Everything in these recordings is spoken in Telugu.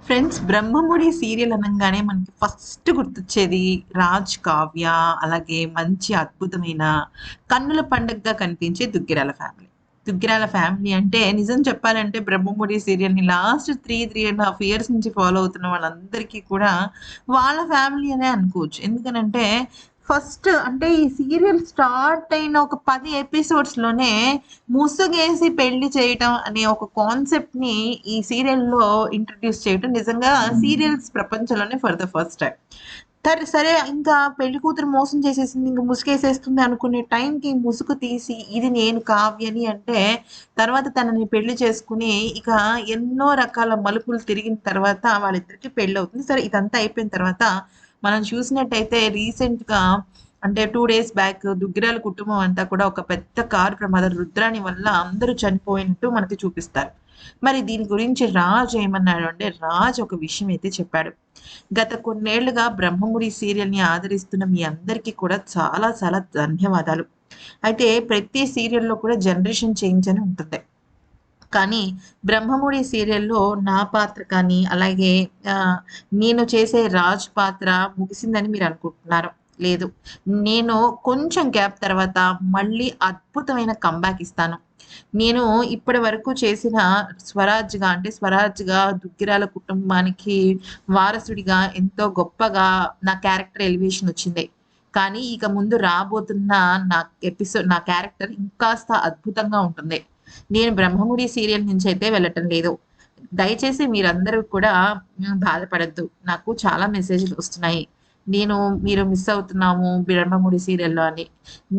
ఫ్రెండ్స్, 'బ్రహ్మముడి' సీరియల్ అనంగానే మనకి ఫస్ట్ గుర్తొచ్చేది రాజ్, కావ్య, అలాగే మంచి అద్భుతమైన కన్నుల పండగగా కనిపించే దుగ్గిరాల ఫ్యామిలీ. దుగ్గిరాల ఫ్యామిలీ అంటే నిజం చెప్పాలంటే 'బ్రహ్మముడి' సీరియల్‌ని లాస్ట్ 3 ఇయర్స్ నుంచి ఫాలో అవుతున్న వాళ్ళందరికీ కూడా వాళ్ళ ఫ్యామిలీ అనే అనుకోవచ్చు. ఎందుకనంటే ఫస్ట్ అంటే ఈ సీరియల్ స్టార్ట్ అయిన ఒక 10 ఎపిసోడ్స్‌లోనే ముసుగేసి పెళ్లి చేయటం అనే ఒక కాన్సెప్ట్‌ని ఈ సీరియల్‌లో ఇంట్రొడ్యూస్ చేయటం నిజంగా సీరియల్స్ ప్రపంచంలోనే ఫర్ ద ఫస్ట్ టైమ్. సరే ఇంకా పెళ్లి కూతురు మోసం చేసేసింది. ఇంక ముసుగేసేస్తుంది అనుకునే టైంకి ముసుగు తీసి ఇది నేను కావ్యని అంటే తర్వాత తనని పెళ్లి చేసుకొని ఇక ఎన్నో రకాల మలుపులు తిరిగిన తర్వాత వాళ్ళిద్దరికీ పెళ్లవుతుంది. సరే ఇదంతా అయిపోయిన తర్వాత మనం చూసినట్టయితే రీసెంట్‌గా అంటే 2 డేస్ బ్యాక్ దుగ్గిరాల కుటుంబం అంతా కూడా ఒక పెద్ద కారు ప్రమాదం రుద్రాని వల్ల అందరూ చనిపోయినట్టు మనకి చూపిస్తారు. మరి దీని గురించి రాజ్ ఏమన్నాడు అంటే రాజ్ ఒక విషయం అయితే చెప్పాడు. గత కొన్నేళ్లుగా 'బ్రహ్మముడి' సీరియల్‌ని ఆదరిస్తున్న మీ అందరికీ కూడా చాలా చాలా ధన్యవాదాలు. అయితే ప్రతి సీరియల్‌లో కూడా జనరేషన్ చేంజ్ అని ఉంటుంది. కానీ 'బ్రహ్మముడి' సీరియల్‌లో నా పాత్ర కానీ, అలాగే నేను చేసే రాజ్ పాత్ర ముగిసిందని మీరనుకుంటున్నారా? లేదు. నేను కొంచెం గ్యాప్ తర్వాత మళ్ళీ అద్భుతమైన కమ్‌బ్యాక్ ఇస్తాను. నేను ఇప్పటి వరకు చేసిన స్వరాజ్‌గా దుగ్గిరాల కుటుంబానికి వారసుడిగా ఎంతో గొప్పగా నా క్యారెక్టర్ ఎలివేషన్ వచ్చింది. కానీ ఇక ముందు రాబోతున్న నా క్యారెక్టర్ ఇంకాస్త అద్భుతంగా ఉంటుంది. నేను 'బ్రహ్మముడి' సీరియల్ నుంచయితే వెళ్ళటం లేదు. దయచేసి మీరందరూ కూడా బాధపడొద్దు. నాకు చాలా మెసేజ్‌లు వస్తున్నాయి. మీరు మిస్ అవుతున్నాము 'బ్రహ్మముడి' సీరియల్‌లో అని.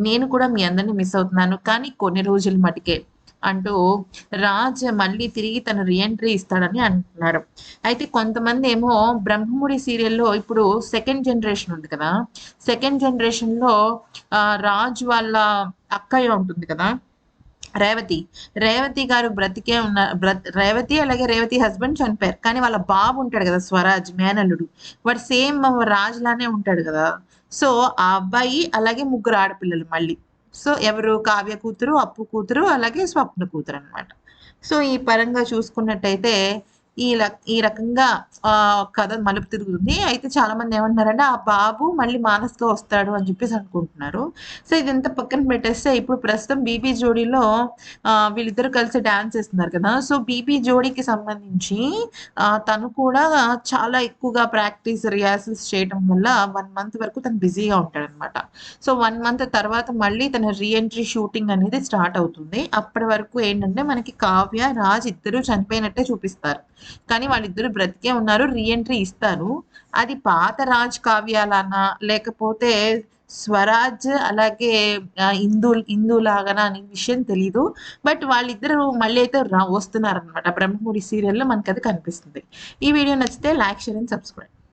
నేను కూడా మీ అందరిని మిస్ అవుతున్నాను. కానీ కొన్ని రోజులు మటికే అంటూ రాజ్ మళ్ళీ తిరిగి తన రీ ఇస్తాడని అంటున్నారు. అయితే కొంతమందేమో 'బ్రహ్మముడి' సీరియల్‌లో ఇప్పుడు సెకండ్ జనరేషన్ ఉంది కదా! సెకండ్ జనరేషన్‌లో రాజ్ వాళ్ళ అక్కయ్య ఉంటుంది కదా! రేవతి. రేవతి గారు బ్రతికే ఉన్న రేవతి అలాగే రేవతి హస్బెండ్ చనిపోయారు. కానీ వాళ్ళ బాబు ఉంటాడు గదా! స్వరాజ్ మేనల్లుడు. వాడు సేమ్ రాజ్ లానే ఉంటాడు గదా! సో, ఆ అబ్బాయి అలాగే ముగ్గురు ఆడపిల్లలు మళ్ళీ. సో, ఎవరు కావ్య కూతురు, అప్పు కూతురు, అలాగే స్వప్న కూతురనమాట. సో, ఈ పరంగా చూసుకున్నట్టయితే ఈ రకంగా కథ మలుపు తిరుగుతుంది. అయితే చాలామంది ఏమంటున్నారంటే, ఆ బాబు మళ్ళీ మానస్‌గా వస్తాడు అని చెప్పేసి అనుకుంటున్నారు. సో, ఇదంతా పక్కన పెట్టేస్తే ఇప్పుడు ప్రస్తుతం 'బీబీ జోడీలో' వీళ్ళిద్దరూ కలిసి డాన్స్ ఏస్తున్నారు కదా! సో, 'బీబీ జోడీకి' సంబంధించి తను కూడా చాలా ఎక్కువగా రిహార్సల్స్ చేయటం వల్ల 1 మంత్ వరకు తను బిజీగా ఉంటాడనమాట. సో, 1 మంత్ తర్వాత మళ్ళీ తన షూటింగ్ అనేది స్టార్ట్ అవుతుంది. అప్పటి వరకు ఏంటంటే మనకి కావ్య, రాజ్ ఇద్దరూ చనిపోయినట్టే చూపిస్తారు. కానీ వాళ్ళిద్దరూ బ్రతికే ఉన్నారు. ఇస్తారు. అది పాత రాజ్ కావ్యాలనా? లేకపోతే స్వరాజ్ అలాగే ఇందు లాగానా అనే విషయం తెలీదు. బట్ వాళ్ళిద్దరూ మళ్ళీ అయితే వస్తున్నారనమాట. 'బ్రహ్మముడి' సీరియల్‌లో మనకది కనిపిస్తుంది. ఈ వీడియో నచ్చితే లైక్, షేర్ అండ్ సబ్స్క్రైబ్.